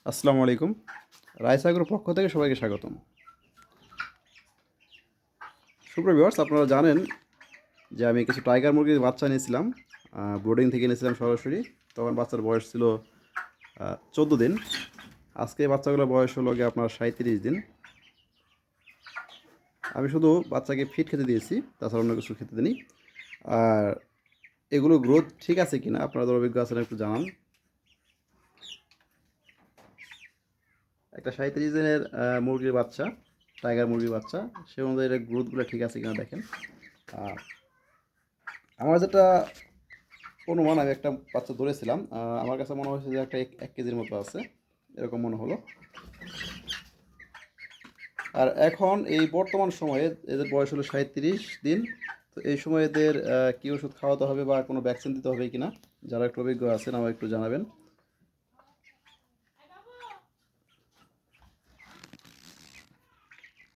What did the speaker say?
আসসালামু আলাইকুম। রাইসাগ্রোর পক্ষ থেকে সবাইকে স্বাগতম। সুপ্রিয় ভিউয়ার্স, আপনারা জানেন যে আমি কিছু টাইগার মুরগির বাচ্চা নিয়েছিলাম, বোর্ডিং থেকে নিয়েছিলাম সরাসরি। তখন বাচ্চার বয়স ছিল 14 দিন। আজকে এই বাচ্চাগুলোর বয়স হলো গিয়ে আপনার 37 দিন। আমি শুধু বাচ্চাকে ফিড খেতে দিয়েছি, তাছাড়া অন্য কিছু খেতে দিইনি। আর এগুলো গ্রোথ ঠিক আছে কিনা আপনাদের অভিজ্ঞ আছেন একটু জানান। একটা 37 দিনের মুরগির বাচ্চা, টাইগার মুরগির বাচ্চা, সে অনুযায়ী এর গ্রোথগুলো ঠিক আছে কিনা দেখেন। আহ, আমার যেটা অনুমান, আমি একটা বাচ্চা ধরেছিলাম, আমার কাছে মনে হয়েছে যে একটা 1 কেজির মতো আছে, এরকম মনে হলো। আর এখন এই বর্তমান সময়ে এদের বয়স হলো 37 দিন। তো এই সময় এদের কী ওষুধ খাওয়াতে হবে বা কোনো ভ্যাকসিন দিতে হবে কি না, যারা একটু অভিজ্ঞ আছেন আমার একটু জানাবেন।